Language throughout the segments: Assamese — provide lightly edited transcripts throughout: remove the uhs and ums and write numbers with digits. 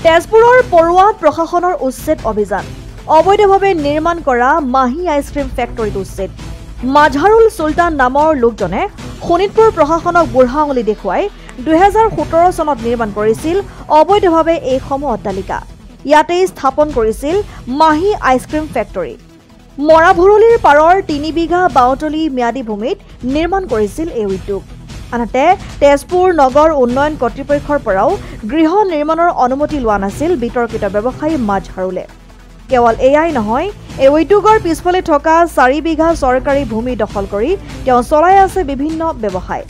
তেজপুৰৰ পৰুৱাত প্ৰশাসনৰ উচ্ছেদ অভিযান অবৈধভাৱে নিৰ্মাণ কৰা মাহি আইচক্ৰীম ফেক্টৰীত উচ্ছেদ মাজহাৰুল সুলতান নামৰ লোকজনে শোণিতপুৰ প্ৰশাসনক বুঢ়া আঙুলি দেখুৱাই 2017 চনত নিৰ্মাণ কৰিছিল অবৈধভাৱে এই সমূহ অট্টালিকা ইয়াতে স্থাপন কৰিছিল মাহি আইচক্ৰীম ফেক্টৰী মৰাভুৰলিৰ পাৰৰ 3 বিঘা বাউতলি ম্যাদী ভূমিত নিৰ্মাণ কৰিছিল এই উদ্যোগ আনহাতে তেজপুৰ নগৰ উন্নয়ন কৰ্তৃপক্ষৰ পৰাও গৃহ নিৰ্মাণৰ অনুমতি লোৱা নাছিল বিতৰ্কিত ব্যৱসায়ী মাজহাৰুলে কেৱল এয়াই নহয় এই উদ্যোগৰ পিছফালে থকা 4 বিঘা চৰকাৰী ভূমি দখল কৰি তেওঁ চলাই আছে বিভিন্ন ব্যৱসায়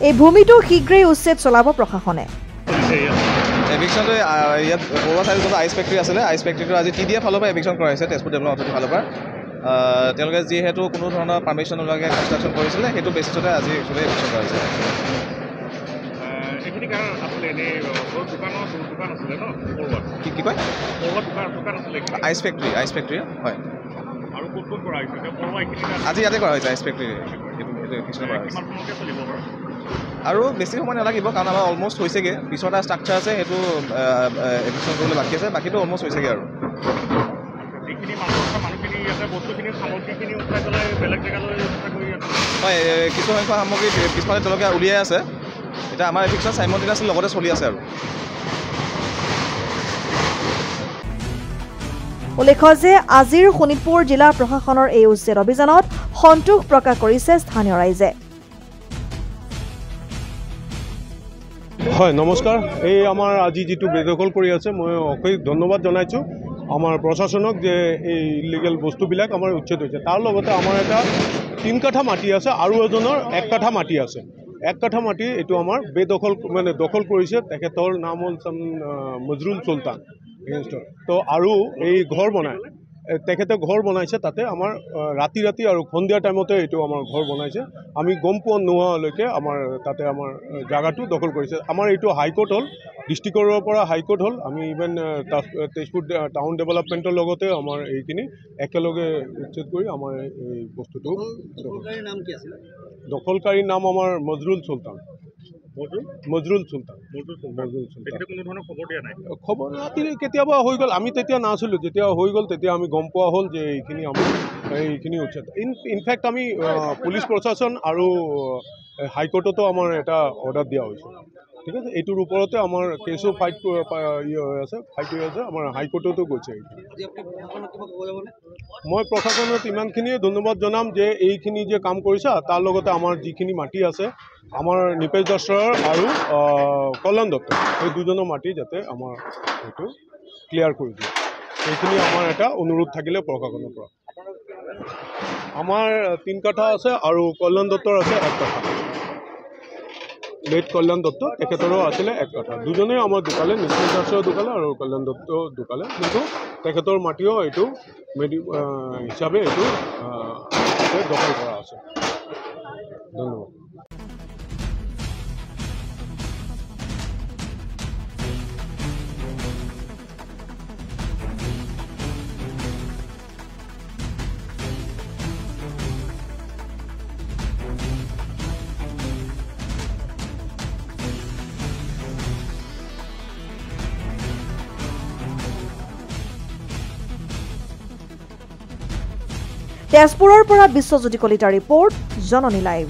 এই ভূমিটো শীঘ্ৰেই উচ্ছেদ চলাব প্ৰশাসনে এভিকশন ইয়াত পৰুৱা চাইড যোনটো আইচ ফেক্টৰী আছিলে আইচ ফেক্টৰীটো আজি টিডিএ ফালৰ পৰা এভিকশন কৰাইছে তেজপুৰ ডেভেলপমেণ্ট অথৰিটি ফালৰ পৰা তেওঁলোকে যিহেতু কোনো ধৰণৰ পাৰ্মিশ্যন নোলোৱাকৈ কনষ্ট্ৰাকশ্যন কৰিছিলে সেইটো বেচিছতে আজি একচুৱেলি এভিকশন কৰাইছে এইখিনি কাৰণ আছিলে এনেই দোকান আছিলে ন কি কয় দোকান আছিলে আইচ ফেক্টৰী হয় আৰু ক'ত কৰা হৈছে আজি ইয়াতে কৰা হৈছে আইচ ফেক্টৰী এইটো এভিকশন কৰা হৈছে চলিব বাৰু আৰু বেছি সময় নালাগিব কাৰণ আমাৰ অলমষ্ট হৈছেগৈ পিছত এটা ষ্ট্ৰাকচাৰ আছে সেইটো এভিকশন কৰিবলৈ বাকী আছে বাকীটো অলমষ্ট হৈছেগৈ আৰু যিখিনি মানুহখিনি ইয়াতে বস্তুখিনি সামগ্ৰীখিনি উঠাই পেলাই বেলেগ জেগালৈ ব্যৱস্থা কৰি আছে হয় কিছু সংখ্যক সামগ্ৰী পিছফালে তেওঁলোকে উলিয়াই আছে এতিয়া আমাৰ এভিকশন চাইমল্টেনিয়াছলি লগতে চলি আছে আৰু উল্লেখ্য যে আজিৰ শোণিতপুৰ জিলা প্ৰশাসনৰ এই উচ্ছেদ অভিযানত সন্তোষ প্ৰকাশ কৰিছে স্থানীয় ৰাইজে হয় নমস্কাৰ এই আমাৰ আজি যেটো বেদখল কৰি আছে মই অশেষ ধন্যবাদ জনাইছো আমাৰ প্ৰশাসনক যে এই ইলিগেল বস্তুবিলাক আমাৰ উচ্ছেদ হৈছে তাৰ লগতে আমাৰ এটা 3 কাঠা মাটি আছে আৰু এজনৰ 1 কাঠা মাটি আছে 1 কাঠা মাটি এটো আমাৰ বেদখল মানে দখল কৰিছে তেখেতৰ নাম হ'ল মজৰুল সুলতান তো আৰু এই ঘৰ বনাই তেখেতে ঘৰ বনাইছে তাতে আমাৰ ৰাতি আৰু সন্ধিয়া টাইমতে এটো আমাৰ ঘৰ বনাইছে আমি গম পোৱা নোহোৱালৈকে আমাৰ তাতে আমাৰ জায়গাটো দখল কৰিছে আমাৰ এটো হাইকোৰ্ট হল ডিস্ট্ৰিক্টৰ পৰা হাইকোৰ্ট হল আমি ইভেন তেজপুৰ টাউন ডেভেলপমেন্টৰ লগতে আমাৰ এইখিনি একেলগে উচ্ছেদ কৰি আমাৰ এই বস্তুটো দখলকাৰীৰ নাম কি আছিল দখলকাৰীৰ নাম আমাৰ মজৰুল সুলতান মজৰুল সুলতান তেখেতে কোনো ধৰণৰ খবৰ দিয়া নাই খবৰ ৰাতি কেতিয়াবা হৈ গ'ল আমি তেতিয়া নাছিলোঁ যেতিয়া হৈ গ'ল তেতিয়া আমি গম পোৱা হ'ল যে এইখিনি উচ্ছেদ ইনফেক্ট আমি পুলিচ প্ৰশাসন আৰু হাইকোৰ্টতো আমাৰ এটা অৰ্ডাৰ দিয়া হৈছে ঠিক আছে এইটোৰ ওপৰতে আমাৰ কেছো ফাইট হৈ আছে আমাৰ হাইকোৰ্টতো গৈছে মই প্ৰশাসনত ইমানখিনিয়ে ধন্যবাদ জনাম যে এইখিনি যে কাম কৰিছে তাৰ লগতে আমাৰ যিখিনি মাটি আছে আমাৰ নিপেশ দাসৰ আৰু কল্যাণ দত্ত এই দুজনৰ মাটি যাতে আমাৰ এইটো ক্লিয়াৰ কৰি দিয়ে এইখিনি আমাৰ এটা অনুৰোধ থাকিলে প্ৰশাসনৰ পৰা আমাৰ 3 কাঠা আছে আৰু কল্যাণ দত্তৰ আছে 1 কাঠা লেট কল্যাণ দত্ত তেখেতৰো আছিলে 1 কাঠা দুজনে আমাৰ দোকালে নিপেশ দাসৰ দোকালে আৰু কল্যাণ দত্ত দোকালে কিন্তু তেখেতৰ মাটিও এইটো হিচাপে এইটো দখল কৰা আছে ধন্যবাদ তেজপুৰৰ পৰা বিশ্বজ্যোতি কলিতাৰ ৰিপৰ্ট জননী লাইভ